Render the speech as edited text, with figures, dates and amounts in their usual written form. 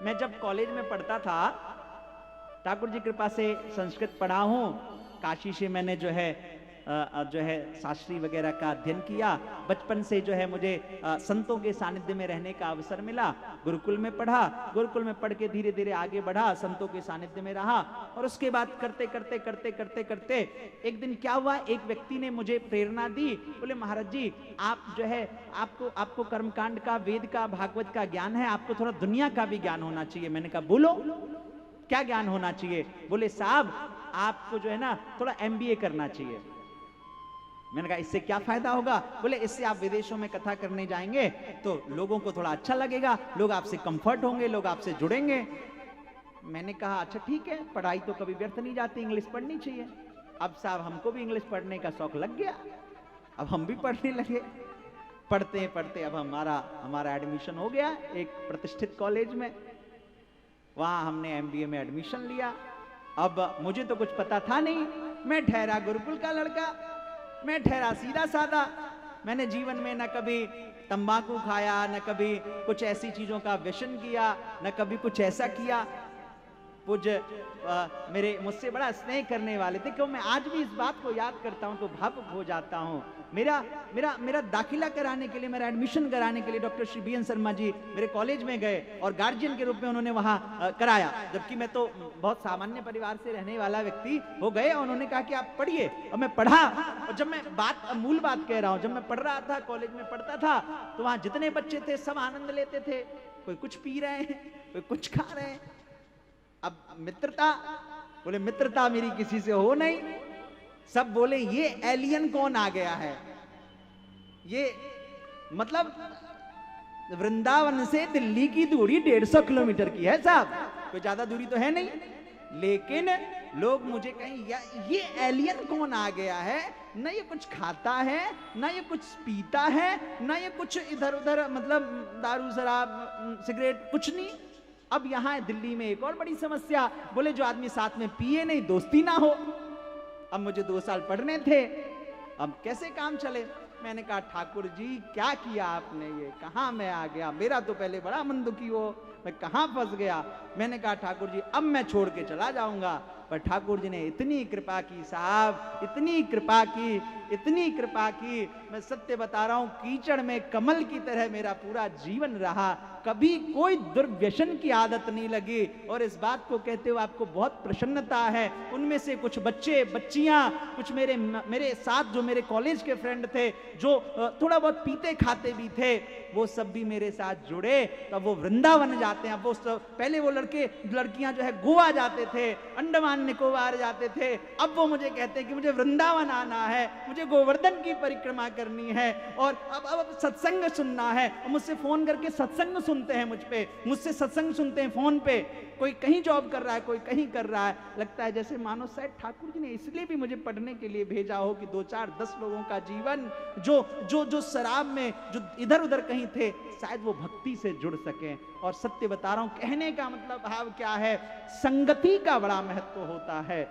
मैं जब कॉलेज में पढ़ता था, ठाकुर जी कृपा से संस्कृत पढ़ा हूं, काशी से मैंने जो है शास्त्री वगैरह का अध्ययन किया। बचपन से जो है मुझे संतों के सानिध्य में रहने का अवसर मिला। गुरुकुल में पढ़ा, गुरुकुल में पढ़ के धीरे धीरे आगे बढ़ा, संतों के सानिध्य में रहा। और उसके बाद करते करते करते करते करते एक दिन क्या हुआ, एक व्यक्ति ने मुझे प्रेरणा दी। बोले महाराज जी, आप जो है आपको कर्मकांड का, वेद का, भागवत का ज्ञान है, आपको थोड़ा दुनिया का भी ज्ञान होना चाहिए। मैंने कहा बोलो क्या ज्ञान होना चाहिए? बोले साहब आपको जो है ना थोड़ा MBA करना चाहिए। मैंने कहा इससे क्या फायदा होगा? बोले इससे आप विदेशों में कथा करने जाएंगे तो लोगों को थोड़ा अच्छा लगेगा, लोग आपसे कंफर्ट होंगे, लोग आपसे जुड़ेंगे। मैंने कहा अच्छा ठीक है, पढ़ाई तो कभी व्यर्थ नहीं जाती, इंग्लिश पढ़नी चाहिए। अब साहब हमको भी इंग्लिश पढ़ने का शौक लग गया, अब हम भी पढ़ने लगे। पढ़ते पढ़ते अब हमारा एडमिशन हो गया एक प्रतिष्ठित कॉलेज में। वहां हमने MBA में एडमिशन लिया। अब मुझे तो कुछ पता था नहीं, मैं ठहरा गुरुकुल का लड़का, मैं ठहरा सीधा साधा। मैंने जीवन में न कभी तंबाकू खाया, न कभी कुछ ऐसी चीजों का व्यसन किया, न कभी कुछ ऐसा किया। पूज्य मेरे मुझसे बड़ा स्नेह करने वाले थे, क्यों मैं आज भी इस बात को याद करता हूं तो भावुक हो जाता हूं। मेरा दाखिला कराने के लिए, मेरा एडमिशन कराने के लिए डॉक्टर श्री BN शर्मा जी मेरे कॉलेज में गए और गार्जियन के रूप में उन्होंने वहां कराया, जबकि मैं तो बहुत सामान्य परिवार से रहने वाला व्यक्ति। हो गए और उन्होंने कहा कि आप पढ़िए, और मैं पढ़ा। और जब मैं मूल बात कह रहा हूं, जब मैं पढ़ रहा था, कॉलेज में पढ़ता था, तो वहां जितने बच्चे थे सब आनंद लेते थे। कोई कुछ पी रहे हैं, कोई कुछ खा रहे हैं। अब मित्रता, बोले मित्रता मेरी किसी से हो नहीं। सब बोले ये एलियन कौन आ गया है, ये मतलब वृंदावन से दिल्ली की दूरी 150 किलोमीटर की है साहब, कोई ज्यादा दूरी तो है नहीं। लेकिन लोग मुझे कहें ये एलियन कौन आ गया है, ना ये कुछ खाता है, ना ये कुछ पीता है, ना ये कुछ इधर उधर मतलब दारू शराब सिगरेट कुछ नहीं। अब यहां दिल्ली में एक और बड़ी समस्या, बोले जो आदमी साथ में पिए नहीं दोस्ती ना हो। अब मुझे 2 साल पढ़ने थे, अब कैसे काम चले? मैंने कहा ठाकुर जी क्या किया आपने, ये कहां मैं आ गया, मेरा तो पहले बड़ा मन दुखी हो, मैं कहां फंस गया। मैंने कहा ठाकुर जी अब मैं छोड़ के चला जाऊंगा। पर ठाकुर जी ने इतनी कृपा की साहब, इतनी कृपा की, इतनी कृपा की, मैं सत्य बता रहा हूं, कीचड़ में कमल की तरह मेरा पूरा जीवन रहा। कभी कोई दुर्व्यसन की आदत नहीं लगी। और इस बात को कहते हुए आपको बहुत प्रसन्नता है, उनमें से कुछ बच्चे बच्चियां, कुछ मेरे साथ जो मेरे कॉलेज के फ्रेंड थे, जो थोड़ा बहुत पीते खाते भी थे, वो सब भी मेरे साथ जुड़े। तब वो वृंदावन जाते हैं। वो पहले वो लड़कियां जो है गोवा जाते थे, अंडमान निकोबार जाते थे। अब वो मुझे कहते हैं कि मुझे वृंदावन आना है, मुझे गोवर्धन की परिक्रमा करनी है, और अब सत्संग सुनना है। और मुझसे फोन करके सत्संग सुनते हैं, मुझसे सत्संग सुनते हैं फोन पे। कोई कहीं जॉब कर रहा है, कोई कहीं कर रहा है। लगता है जैसे मानो शायद ठाकुर जी ने इसलिए भी मुझे पढ़ने के लिए भेजा हो कि 2 4 10 लोगों का जीवन जो शराब में, जो इधर उधर कहीं थे, शायद वो भक्ति से जुड़ सके। और सत्य बता रहा हूं, कहने का मतलब भाव क्या है, संगति का बड़ा महत्व होता है।